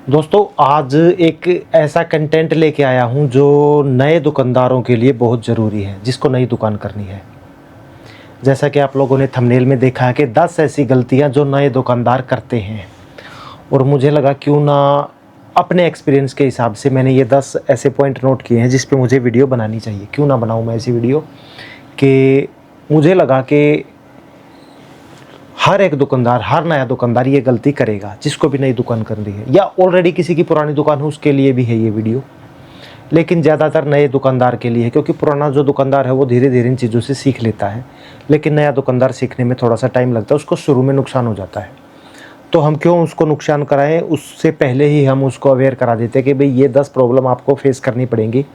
दोस्तों आज एक ऐसा कंटेंट लेके आया हूँ जो नए दुकानदारों के लिए बहुत ज़रूरी है, जिसको नई दुकान करनी है। जैसा कि आप लोगों ने थंबनेल में देखा है कि 10 ऐसी गलतियाँ जो नए दुकानदार करते हैं, और मुझे लगा क्यों ना अपने एक्सपीरियंस के हिसाब से मैंने ये 10 ऐसे पॉइंट नोट किए हैं जिस पे मुझे वीडियो बनानी चाहिए। क्यों ना बनाऊँ मैं ऐसी वीडियो कि मुझे लगा कि हर एक दुकानदार, हर नया दुकानदार ये गलती करेगा, जिसको भी नई दुकान करनी है या ऑलरेडी किसी की पुरानी दुकान है उसके लिए भी है ये वीडियो। लेकिन ज़्यादातर नए दुकानदार के लिए है, क्योंकि पुराना जो दुकानदार है वो धीरे धीरे इन चीज़ों से सीख लेता है, लेकिन नया दुकानदार सीखने में थोड़ा सा टाइम लगता है, उसको शुरू में नुकसान हो जाता है। तो हम क्यों उसको नुकसान कराएं, उससे पहले ही हम उसको अवेयर करा देते हैं कि भाई ये 10 प्रॉब्लम आपको फेस करनी पड़ेंगी,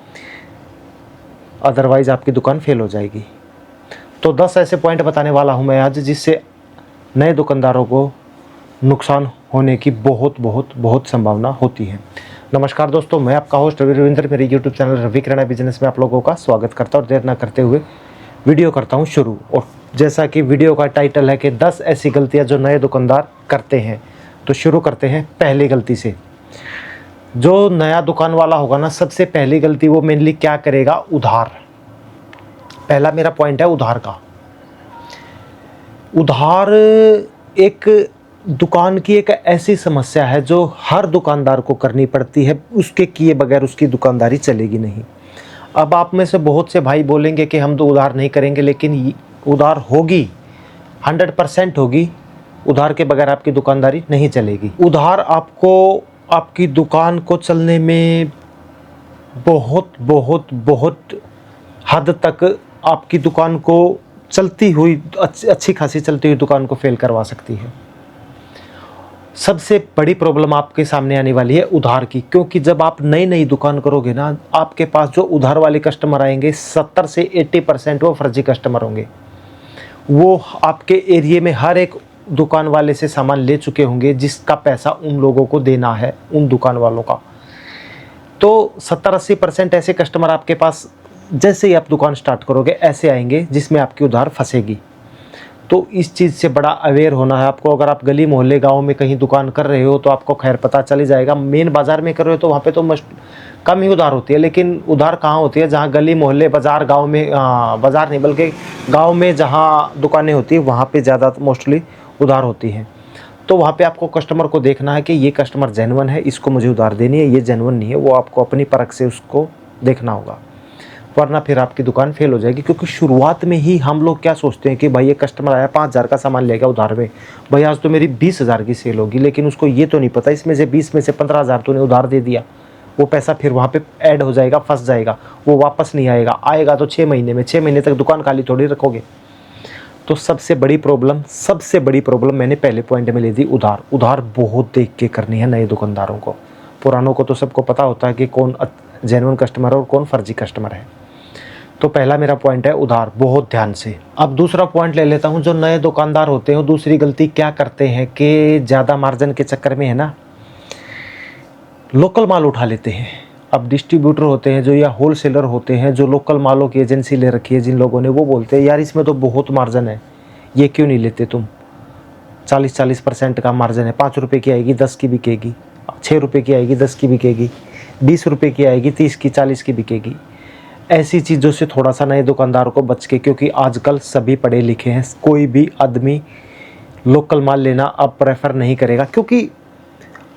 अदरवाइज़ आपकी दुकान फेल हो जाएगी। तो 10 ऐसे पॉइंट बताने वाला हूँ मैं आज, जिससे नए दुकानदारों को नुकसान होने की बहुत संभावना होती है। नमस्कार दोस्तों, मैं आपका होस्ट रवि रविंद्र, मेरे यूट्यूब चैनल रवि किराना बिजनेस में आप लोगों का स्वागत करता हूँ और देर ना करते हुए वीडियो करता हूँ शुरू। और जैसा कि वीडियो का टाइटल है कि 10 ऐसी गलतियाँ जो नए दुकानदार करते हैं, तो शुरू करते हैं पहली गलती से। जो नया दुकान वाला होगा ना, सबसे पहली गलती वो मेनली क्या करेगा, उधार। पहला मेरा पॉइंट है उधार का। उधार एक दुकान की एक ऐसी समस्या है जो हर दुकानदार को करनी पड़ती है, उसके किए बगैर उसकी दुकानदारी चलेगी नहीं। अब आप में से बहुत से भाई बोलेंगे कि हम तो उधार नहीं करेंगे, लेकिन उधार होगी, 100% होगी। उधार के बगैर आपकी दुकानदारी नहीं चलेगी। उधार आपको आपकी दुकान को चलने में बहुत हद तक आपकी दुकान को चलती हुई अच्छी खासी चलती हुई दुकान को फेल करवा सकती है। सबसे बड़ी प्रॉब्लम आपके सामने आने वाली है उधार की, क्योंकि जब आप नई दुकान करोगे ना, आपके पास जो उधार वाले कस्टमर आएंगे 70 से 80% वो फर्जी कस्टमर होंगे। वो आपके एरिया में हर एक दुकान वाले से सामान ले चुके होंगे, जिसका पैसा उन लोगों को देना है, उन दुकान वालों का। तो 70-80% ऐसे कस्टमर आपके पास जैसे ही आप दुकान स्टार्ट करोगे ऐसे आएंगे, जिसमें आपकी उधार फंसेगी। तो इस चीज़ से बड़ा अवेयर होना है आपको। अगर आप गली मोहल्ले गांव में कहीं दुकान कर रहे हो तो आपको खैर पता चल जाएगा। मेन बाज़ार में कर रहे हो तो वहाँ पे तो कम ही उधार होती है, लेकिन उधार कहाँ होती है, जहाँ गली मोहल्ले बाज़ार गाँव में, बाज़ार नहीं बल्कि गाँव में जहाँ दुकानें होती है वहाँ पर ज़्यादा मोस्टली उधार होती है। तो वहाँ पे आपको कस्टमर को देखना है कि ये कस्टमर जेन्युइन है, इसको मुझे उधार देनी है, ये जेन्युइन नहीं है, वो आपको अपनी परख से उसको देखना होगा, वरना फिर आपकी दुकान फेल हो जाएगी। क्योंकि शुरुआत में ही हम लोग क्या सोचते हैं कि भाई ये कस्टमर आया 5,000 का सामान लेगा उधार में, भाई आज तो मेरी 20,000 की सेल होगी, लेकिन उसको ये तो नहीं पता इसमें से 20 में से 15,000 तूने उधार दे दिया। वो पैसा फिर वहाँ पे ऐड हो जाएगा, फंस जाएगा, वो वापस नहीं आएगा। आएगा तो 6 महीने में, 6 महीने तक दुकान खाली थोड़ी रखोगे। तो सबसे बड़ी प्रॉब्लम मैंने पहले पॉइंट में ले दी, उधार। उधार बहुत देख के करनी है नए दुकानदारों को। पुरानों को तो सबको पता होता है कि कौन जेन्युइन कस्टमर है और कौन फर्जी कस्टमर है। तो पहला मेरा पॉइंट है उधार, बहुत ध्यान से। अब दूसरा पॉइंट ले लेता हूँ। जो नए दुकानदार होते हैं दूसरी गलती क्या करते हैं कि ज़्यादा मार्जिन के चक्कर में है ना, लोकल माल उठा लेते हैं। अब डिस्ट्रीब्यूटर होते हैं जो, या होलसेलर होते हैं जो लोकल मालों की एजेंसी ले रखी है जिन लोगों ने, वो बोलते हैं यार इसमें तो बहुत मार्जिन है, ये क्यों नहीं लेते तुम, 40% का मार्जिन है, 5 रुपये की आएगी 10 की बिकेगी, 6 रुपये की आएगी 10 की बिकेगी, 20 रुपये की आएगी 30 की 40 की बिकेगी। ऐसी चीज़ों से थोड़ा सा नए दुकानदार को बच के, क्योंकि आजकल सभी पढ़े लिखे हैं, कोई भी आदमी लोकल माल लेना अब प्रेफर नहीं करेगा, क्योंकि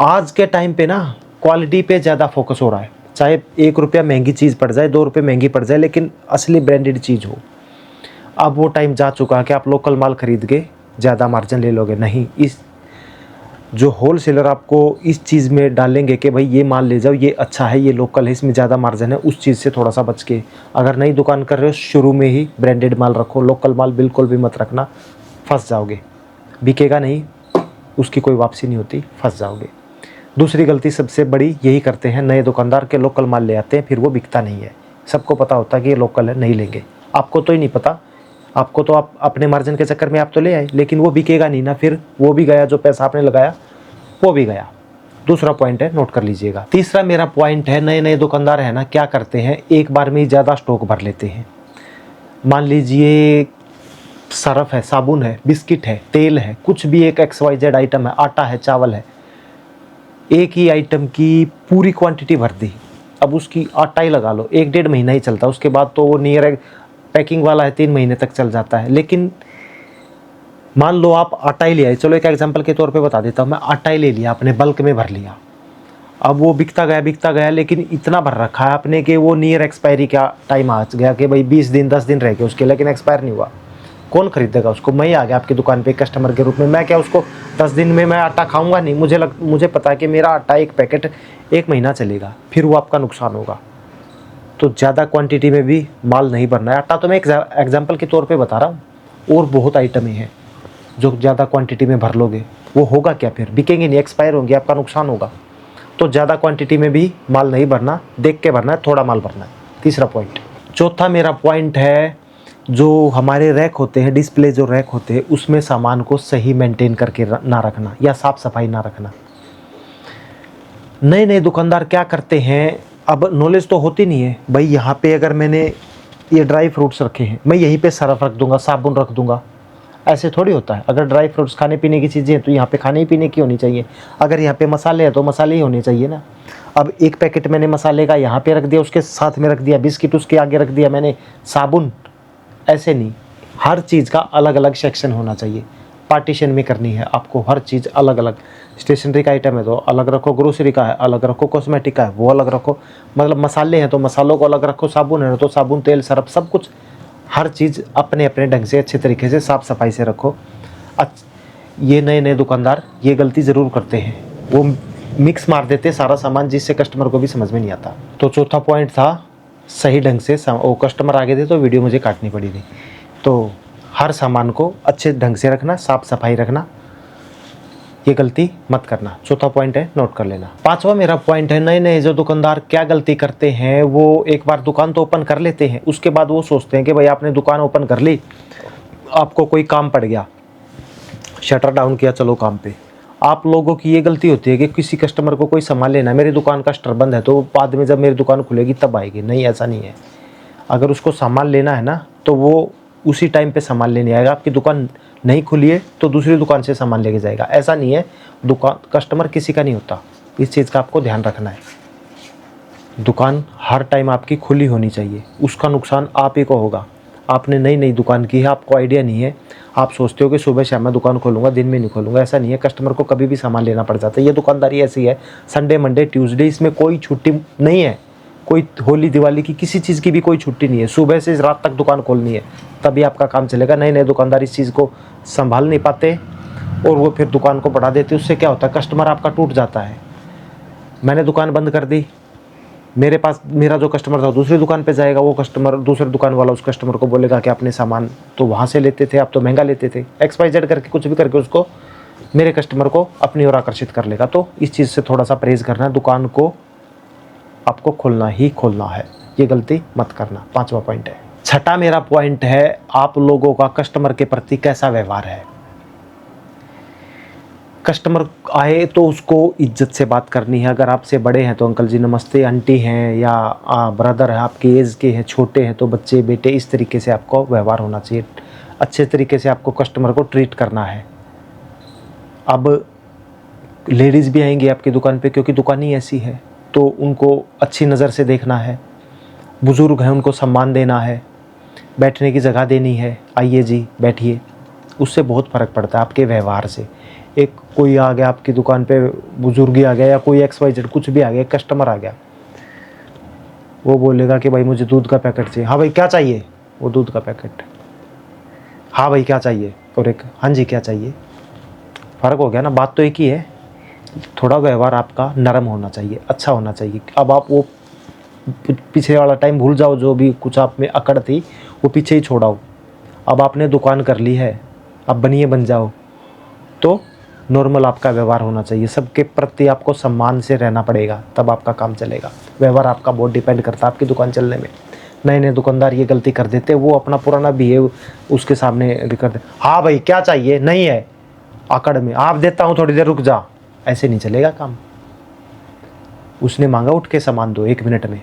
आज के टाइम पे ना क्वालिटी पे ज़्यादा फोकस हो रहा है। चाहे 1 रुपया महंगी चीज़ पड़ जाए, 2 रुपये महंगी पड़ जाए, लेकिन असली ब्रांडेड चीज़ हो। अब वो टाइम जा चुका है कि आप लोकल माल खरीद के ज़्यादा मार्जिन ले लोगे। नहीं, इस जो होलसेलर आपको इस चीज़ में डालेंगे कि भाई ये माल ले जाओ, ये अच्छा है, ये लोकल है, इसमें ज़्यादा मार्जिन है, उस चीज़ से थोड़ा सा बच के, अगर नई दुकान कर रहे हो शुरू में ही ब्रांडेड माल रखो, लोकल माल बिल्कुल भी मत रखना, फंस जाओगे, बिकेगा नहीं, उसकी कोई वापसी नहीं होती, फंस जाओगे। दूसरी गलती सबसे बड़ी यही करते हैं नए दुकानदार के, लोकल माल ले आते हैं, फिर वो बिकता नहीं है। सबको पता होता है कि ये लोकल है, नहीं लेंगे। आपको तो ही नहीं पता, आपको तो आप अपने मार्जिन के चक्कर में आप तो ले आए, लेकिन वो बिकेगा नहीं ना, फिर वो भी गया, जो पैसा आपने लगाया वो भी गया। दूसरा पॉइंट है, नोट कर लीजिएगा। तीसरा मेरा पॉइंट है, नए दुकानदार है ना, क्या करते हैं, एक बार में ही ज़्यादा स्टॉक भर लेते हैं। मान लीजिए सरफ है, साबुन है, बिस्किट है, तेल है, कुछ भी एक XYZ आइटम है, आटा है, चावल है, एक ही आइटम की पूरी क्वांटिटी भर दी, अब उसकी आटा ही लगा लो, 1-1.5 महीना ही चलता, उसके बाद तो वो नियर पैकिंग वाला है 3 महीने तक चल जाता है। लेकिन मान लो आप आटा ही ले आए, चलो एक एग्जांपल के तौर पे बता देता हूँ, मैं आटा ही ले लिया, आपने बल्क में भर लिया, अब वो बिकता गया, लेकिन इतना भर रखा है आपने कि वो नियर एक्सपायरी का टाइम आ गया कि भाई 20 दिन 10 दिन रह गए उसके, लेकिन एक्सपायर नहीं हुआ, कौन खरीदेगा उसको? मैं ही आ गया आपकी दुकान पे कस्टमर के रूप में, मैं क्या उसको 10 दिन में मैं आटा खाऊंगा? नहीं, मुझे पता है कि मेरा आटा एक पैकेट 1 महीना चलेगा, फिर वो आपका नुकसान होगा। तो ज़्यादा क्वांटिटी में भी माल नहीं भरना है। आटा तो मैं एग्जाम्पल के तौर पे बता रहा हूँ, और बहुत आइटमें हैं जो ज़्यादा क्वांटिटी में भर लोगे, वो होगा क्या? फिर बिकेंगे नहीं, एक्सपायर होंगे, आपका नुकसान होगा। तो ज़्यादा क्वांटिटी में भी माल नहीं भरना, देख के भरना है, थोड़ा माल भरना है। तीसरा पॉइंट। चौथा मेरा पॉइंट है, जो हमारे रैक होते हैं, डिस्प्ले जो रैक होते हैं, उसमें सामान को सही मेंटेन करके ना रखना या साफ़ सफाई ना रखना। नए नए दुकानदार क्या करते हैं, अब नॉलेज तो होती नहीं है भाई, यहाँ पे अगर मैंने ये ड्राई फ्रूट्स रखे हैं, मैं यहीं पे सरफ रख दूंगा, साबुन रख दूंगा, ऐसे थोड़ी होता है। अगर ड्राई फ्रूट्स खाने पीने की चीज़ें हैं तो यहाँ पे खाने पीने की होनी चाहिए, अगर यहाँ पे मसाले हैं तो मसाले ही होने चाहिए ना। अब एक पैकेट मैंने मसाले का यहाँ पे रख दिया, उसके साथ में रख दिया बिस्किट, उसके आगे रख दिया मैंने साबुन, ऐसे नहीं। हर चीज़ का अलग अलग सेक्शन होना चाहिए, पार्टीशन में करनी है आपको हर चीज़ अलग अलग। स्टेशनरी का आइटम है तो अलग रखो, ग्रोसरी का है अलग रखो, कॉस्मेटिक का है वो अलग रखो, मतलब मसाले हैं तो मसालों को अलग रखो, साबुन है तो साबुन, तेल, सरफ, सब कुछ, हर चीज़ अपने अपने ढंग से अच्छे तरीके से साफ़ सफाई से रखो। ये नए नए दुकानदार ये गलती ज़रूर करते हैं, वो मिक्स मार देते सारा सामान, जिससे कस्टमर को भी समझ में नहीं आता। तो चौथा पॉइंट था सही ढंग से वो कस्टमर आगे थे तो वीडियो मुझे काटनी पड़ी थी। तो हर सामान को अच्छे ढंग से रखना, साफ़ सफाई रखना, ये गलती मत करना। चौथा पॉइंट है, नोट कर लेना। पांचवा मेरा पॉइंट है, नए नए जो दुकानदार क्या गलती करते हैं, वो एक बार दुकान तो ओपन कर लेते हैं, उसके बाद वो सोचते हैं कि भाई आपने दुकान ओपन कर ली, आपको कोई काम पड़ गया, शटर डाउन किया, चलो काम पे। आप लोगों की ये गलती होती है कि किसी कस्टमर को कोई सामान लेना है, मेरी दुकान का शटर बंद है तो बाद में जब मेरी दुकान खुलेगी तब आएगी, नहीं, ऐसा नहीं है। अगर उसको सामान लेना है ना तो वो उसी टाइम पे सामान लेने आएगा, आपकी दुकान नहीं खुली है तो दूसरी दुकान से सामान लेके जाएगा, ऐसा नहीं है। दुकान कस्टमर किसी का नहीं होता, इस चीज़ का आपको ध्यान रखना है। दुकान हर टाइम आपकी खुली होनी चाहिए, उसका नुकसान आप ही को होगा। आपने नई नई दुकान की है, आपको आइडिया नहीं है, आप सोचते हो कि सुबह शाम मैं दुकान खोलूँगा, दिन में नहीं खोलूँगा, ऐसा नहीं है। कस्टमर को कभी भी सामान लेना पड़ जाता है, ये दुकानदारी ऐसी है। संडे मंडे ट्यूसडे इसमें कोई छुट्टी नहीं है, कोई होली दिवाली की किसी चीज़ की भी कोई छुट्टी नहीं है, सुबह से रात तक दुकान खोलनी है, तभी आपका काम चलेगा। नए नए दुकानदार इस चीज़ को संभाल नहीं पाते और वो फिर दुकान को बढ़ा देते, उससे क्या होता है, कस्टमर आपका टूट जाता है। मैंने दुकान बंद कर दी, मेरे पास मेरा जो कस्टमर था दूसरी दुकान पे जाएगा, वो कस्टमर दूसरे दुकान वाला उस कस्टमर को बोलेगा कि आपने सामान तो वहाँ से लेते थे, आप तो महंगा लेते थे, XYZ करके कुछ भी करके उसको, मेरे कस्टमर को अपनी ओर आकर्षित कर लेगा। तो इस चीज़ से थोड़ा सा परहेज़ करना है, दुकान को आपको खोलना ही खोलना है, ये गलती मत करना। पांचवा पॉइंट है। छठा मेरा पॉइंट है, आप लोगों का कस्टमर के प्रति कैसा व्यवहार है। कस्टमर आए तो उसको इज्जत से बात करनी है। अगर आपसे बड़े हैं तो अंकल जी नमस्ते, आंटी हैं या ब्रदर है आपकी एज के हैं, छोटे हैं तो बच्चे बेटे, इस तरीके से आपको व्यवहार होना चाहिए। अच्छे तरीके से आपको कस्टमर को ट्रीट करना है। अब लेडीज़ भी आएंगी आपकी दुकान पे क्योंकि दुकान ही ऐसी है, तो उनको अच्छी नज़र से देखना है। बुज़ुर्ग हैं उनको सम्मान देना है, बैठने की जगह देनी है, आइए जी बैठिए, उससे बहुत फ़र्क पड़ता है आपके व्यवहार से। एक कोई आ गया आपकी दुकान पे, बुजुर्ग आ गया या कोई XYZ कुछ भी आ गया, कस्टमर आ गया, वो बोलेगा कि भाई मुझे दूध का पैकेट चाहिए, हाँ भाई क्या चाहिए, वो दूध का पैकेट, हाँ भाई क्या चाहिए, और एक हाँ जी क्या चाहिए, फ़र्क हो गया ना, बात तो एक ही है। थोड़ा व्यवहार आपका नरम होना चाहिए, अच्छा होना चाहिए। अब आप वो पीछे वाला टाइम भूल जाओ, जो भी कुछ आप में अकड़ थी वो पीछे ही छोड़ाओ। अब आपने दुकान कर ली है, अब बनिए बन जाओ, तो नॉर्मल आपका व्यवहार होना चाहिए। सबके प्रति आपको सम्मान से रहना पड़ेगा, तब आपका काम चलेगा। व्यवहार आपका बहुत डिपेंड करता है आपकी दुकान चलने में। नए नए दुकानदार ये गलती कर देते, वो अपना पुराना बिहेव उसके सामने कर दे, हाँ भाई क्या चाहिए, नहीं है आकड़ में, आप देता हूँ थोड़ी देर रुक जा, ऐसे नहीं चलेगा काम। उसने मांगा उठ के सामान दो 1 मिनट में।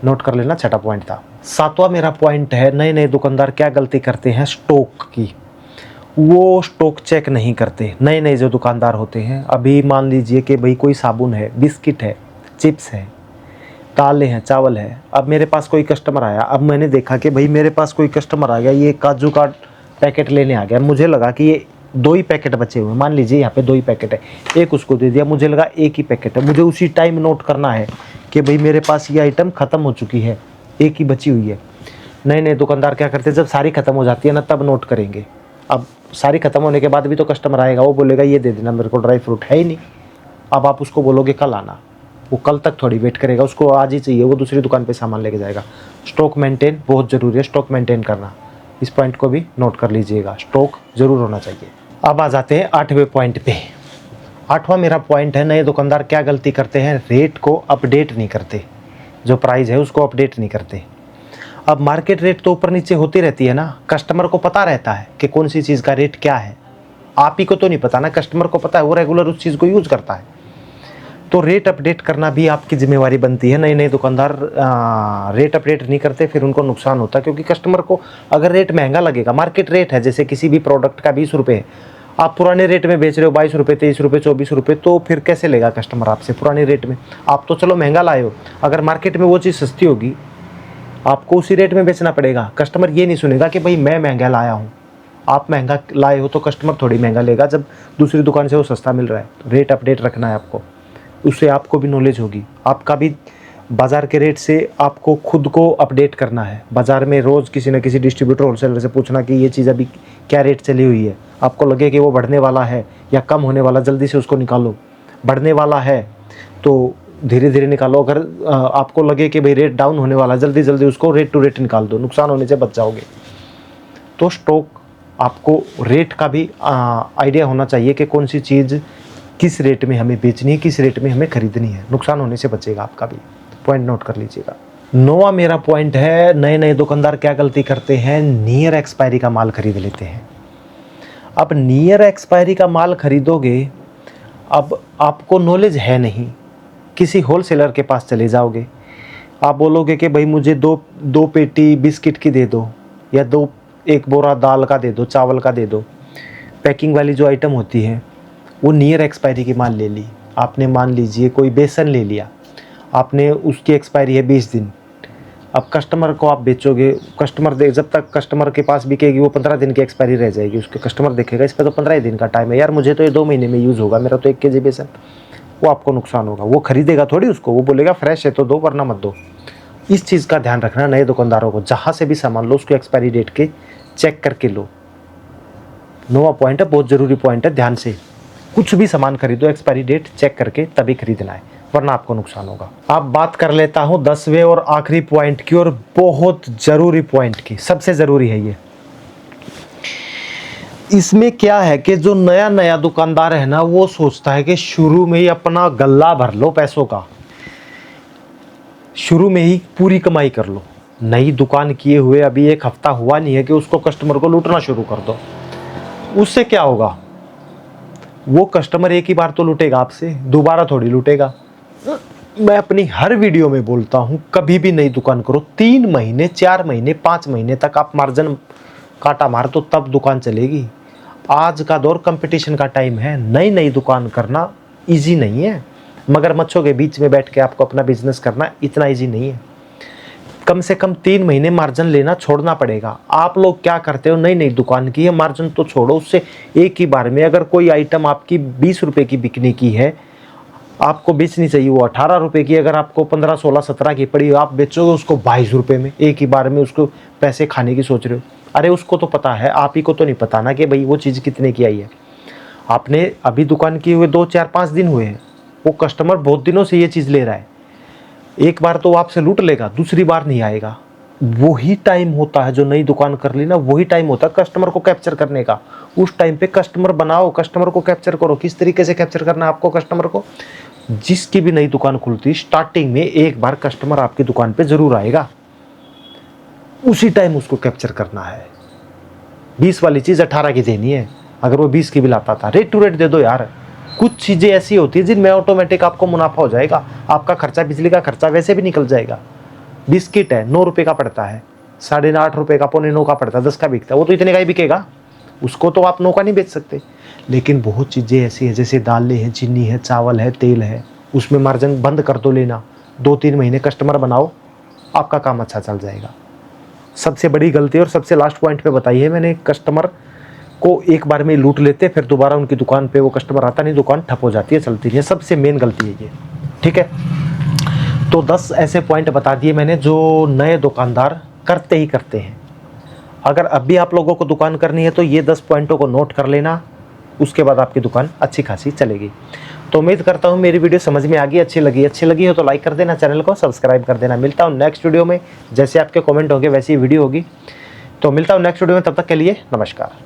नोट कर लेना, छठा पॉइंट था। सातवां मेरा पॉइंट है, नए नए दुकानदार क्या गलती करते हैं, स्टॉक की। वो स्टॉक चेक नहीं करते। नए नए जो दुकानदार होते हैं, अभी मान लीजिए कि भाई कोई साबुन है, बिस्किट है, चिप्स है, दालें हैं, चावल है। अब मेरे पास कोई कस्टमर आया, अब मैंने देखा कि भाई मेरे पास कोई कस्टमर आ गया, ये काजू का पैकेट लेने आ गया, मुझे लगा कि ये 2 ही पैकेट बचे हुए हैं, मान लीजिए यहाँ पे 2 ही पैकेट है, एक उसको दे दिया, मुझे लगा एक ही पैकेट है। मुझे उसी टाइम नोट करना है कि भाई मेरे पास ये आइटम ख़त्म हो चुकी है, एक ही बची हुई है। नए नए दुकानदार क्या करते हैं, जब सारी ख़त्म हो जाती है ना तब नोट करेंगे। अब सारी ख़त्म होने के बाद भी तो कस्टमर आएगा, वो बोलेगा ये दे देना, मेरे को ड्राई फ्रूट है ही नहीं। अब आप उसको बोलोगे कल आना, वो कल तक थोड़ी वेट करेगा, उसको आज ही चाहिए, वो दूसरी दुकान पे सामान लेके जाएगा। स्टॉक मेंटेन बहुत ज़रूरी है, स्टॉक मेंटेन करना, इस पॉइंट को भी नोट कर लीजिएगा, स्टॉक ज़रूर होना चाहिए। अब आ जाते हैं 8वें पॉइंट पे। 8वां मेरा पॉइंट है, नए दुकानदार क्या गलती करते हैं, रेट को अपडेट नहीं करते, जो प्राइस है उसको अपडेट नहीं करते। अब मार्केट रेट तो ऊपर नीचे होती रहती है ना, कस्टमर को पता रहता है कि कौन सी चीज़ का रेट क्या है, आप ही को तो नहीं पता ना, कस्टमर को पता है, वो रेगुलर उस चीज़ को यूज़ करता है। तो रेट अपडेट करना भी आपकी जिम्मेवारी बनती है। नए नए दुकानदार रेट अपडेट नहीं करते, फिर उनको नुकसान होता है, क्योंकि कस्टमर को अगर रेट महंगा लगेगा, मार्केट रेट है जैसे किसी भी प्रोडक्ट का 20 रुपये है, आप पुराने रेट में बेच रहे हो 22 रुपये, 23 रुपये, 24 रुपये, तो फिर कैसे लेगा कस्टमर आपसे पुराने रेट में। आप तो चलो महंगा लाए हो, अगर मार्केट में वो चीज़ सस्ती होगी आपको उसी रेट में बेचना पड़ेगा। कस्टमर ये नहीं सुनेगा कि भाई मैं महंगा लाया हूँ, आप महंगा लाए हो तो कस्टमर थोड़ी महंगा लेगा जब दूसरी दुकान से वो सस्ता मिल रहा है। तो रेट अपडेट रखना है आपको, उससे आपको भी नॉलेज होगी, आपका भी बाज़ार के रेट से आपको खुद को अपडेट करना है। बाज़ार में रोज़ किसी न किसी डिस्ट्रीब्यूटर होलसेलर से पूछना कि ये चीज़ अभी क्या रेट चली हुई है, आपको लगे कि वो बढ़ने वाला है या कम होने वाला, जल्दी से उसको निकालो। बढ़ने वाला है तो धीरे धीरे निकालो, अगर आपको लगे कि भाई रेट डाउन होने वाला है, जल्दी जल्दी उसको रेट टू रेट निकाल दो, नुकसान होने से बच जाओगे। तो स्टॉक आपको रेट का भी आइडिया होना चाहिए कि कौन सी चीज़ किस रेट में हमें बेचनी है, किस रेट में हमें खरीदनी है, नुकसान होने से बचेगा आपका भी। पॉइंट नोट कर लीजिएगा। 9वां मेरा पॉइंट है, नए नए दुकानदार क्या गलती करते हैं, नियर एक्सपायरी का माल खरीद लेते हैं। अब नियर एक्सपायरी का माल खरीदोगे, अब आपको नॉलेज है नहीं, किसी होलसेलर के पास चले जाओगे, आप बोलोगे कि भाई मुझे दो पेटी बिस्किट की दे दो, या एक बोरा दाल का दे दो, चावल का दे दो। पैकिंग वाली जो आइटम होती है वो नियर एक्सपायरी की माल ले ली आपने। मान लीजिए कोई बेसन ले लिया आपने, उसकी एक्सपायरी है 20 दिन। अब कस्टमर को आप बेचोगे, कस्टमर जब तक कस्टमर के पास बिकेगी वो 15 दिन की एक्सपायरी रह जाएगी। उसके कस्टमर देखेगा इस पर तो 15 ही दिन का टाइम है यार, मुझे तो ये 2 महीने में यूज़ होगा, मेरा तो 1 kg बेसन, वो आपको नुकसान होगा। वो खरीदेगा थोड़ी उसको, वो बोलेगा फ्रेश है तो दो वरना मत दो। इस चीज़ का ध्यान रखना नए दुकानदारों को, जहाँ से भी सामान लो उसको एक्सपायरी डेट के चेक करके लो। 9वां पॉइंट है, बहुत ज़रूरी पॉइंट है, ध्यान से कुछ भी सामान खरीदो एक्सपायरी डेट चेक करके तभी खरीदना है, वरना आपको नुकसान होगा। अब बात कर लेता हूँ 10वें और आखिरी पॉइंट की, और बहुत ज़रूरी पॉइंट की, सबसे ज़रूरी है ये। इसमें क्या है कि जो नया नया दुकानदार है ना, वो सोचता है कि शुरू में ही अपना गल्ला भर लो पैसों का, शुरू में ही पूरी कमाई कर लो। नई दुकान किए हुए अभी 1 हफ्ता हुआ नहीं है कि उसको कस्टमर को लूटना शुरू कर दो। उससे क्या होगा, वो कस्टमर एक ही बार तो लूटेगा आपसे, दोबारा थोड़ी लूटेगा। मैं अपनी हर वीडियो में बोलता हूँ, कभी भी नई दुकान करो 3 महीने, 4 महीने, 5 महीने तक आप मार्जिन काटा मार तो तब दुकान चलेगी। आज का दौर कंपटीशन का टाइम है, नई नई दुकान करना इजी नहीं है। मगरमच्छों के बीच में बैठ के आपको अपना बिजनेस करना इतना इजी नहीं है। कम से कम 3 महीने मार्जिन लेना छोड़ना पड़ेगा। आप लोग क्या करते हो, नई नई दुकान की है, मार्जिन तो छोड़ो, उससे एक ही बार में अगर कोई आइटम आपकी 20 रुपये की बिकने की है, आपको बेचनी चाहिए वो 18 रुपये की, अगर आपको 15, 16, 17 की पड़ी, आप बेचोगे उसको 22 रुपये में, एक ही बार में उसको पैसे खाने की सोच रहे हो। अरे उसको तो पता है, आप ही को तो नहीं पता ना कि भाई वो चीज़ कितने की आई है। आपने अभी दुकान किए हुए 2, 4, 5 दिन हुए हैं, वो कस्टमर बहुत दिनों से ये चीज़ ले रहा है, एक बार तो आपसे लूट लेगा, दूसरी बार नहीं आएगा। वही टाइम होता है जो नई दुकान कर ली ना, वही टाइम होता है कस्टमर को कैप्चर करने का। उस टाइम पे कस्टमर बनाओ, कस्टमर को कैप्चर करो। किस तरीके से कैप्चर करना है आपको कस्टमर को, जिसकी भी नई दुकान खुलती स्टार्टिंग में एक बार कस्टमर आपकी दुकान पे जरूर आएगा, उसी टाइम उसको कैप्चर करना है। 20 वाली चीज़ 18 की देनी है, अगर वो 20 की भी लाता था। रेट टू रेट दे दो यार। कुछ चीज़ें ऐसी होती है जिनमें ऑटोमेटिक आपको मुनाफा हो जाएगा, आपका खर्चा, बिजली का खर्चा वैसे भी निकल जाएगा। बिस्किट है 9 रुपये का पड़ता है, 8.5 रुपये का, 9.25 का पड़ता है, 10 का बिकता है, वो तो इतने का ही बिकेगा, उसको तो आप नौका नहीं बेच सकते। लेकिन बहुत चीज़ें ऐसी हैं, जैसे दालें हैं, चीनी है, चावल है, तेल है, उसमें मार्जिन बंद कर दो लेना, 2-3 महीने कस्टमर बनाओ, आपका काम अच्छा चल जाएगा। सबसे बड़ी गलती और सबसे लास्ट पॉइंट पे बताई है मैंने, कस्टमर को एक बार में लूट लेते, फिर दोबारा उनकी दुकान पे वो कस्टमर आता नहीं, दुकान ठप हो जाती है, चलती नहीं है। सबसे मेन गलती है ये, ठीक है। तो 10 ऐसे पॉइंट बता दिए मैंने जो नए दुकानदार करते ही करते हैं। अगर अब भी आप लोगों को दुकान करनी है तो ये 10 पॉइंटों को नोट कर लेना, उसके बाद आपकी दुकान अच्छी खासी चलेगी। तो उम्मीद करता हूँ मेरी वीडियो समझ में आ गई, अच्छी लगी हो तो लाइक कर देना, चैनल को सब्सक्राइब कर देना। मिलता हूँ नेक्स्ट वीडियो में, जैसे आपके कमेंट होंगे वैसी वीडियो होगी। तो मिलता हूँ नेक्स्ट वीडियो में, तब तक के लिए नमस्कार।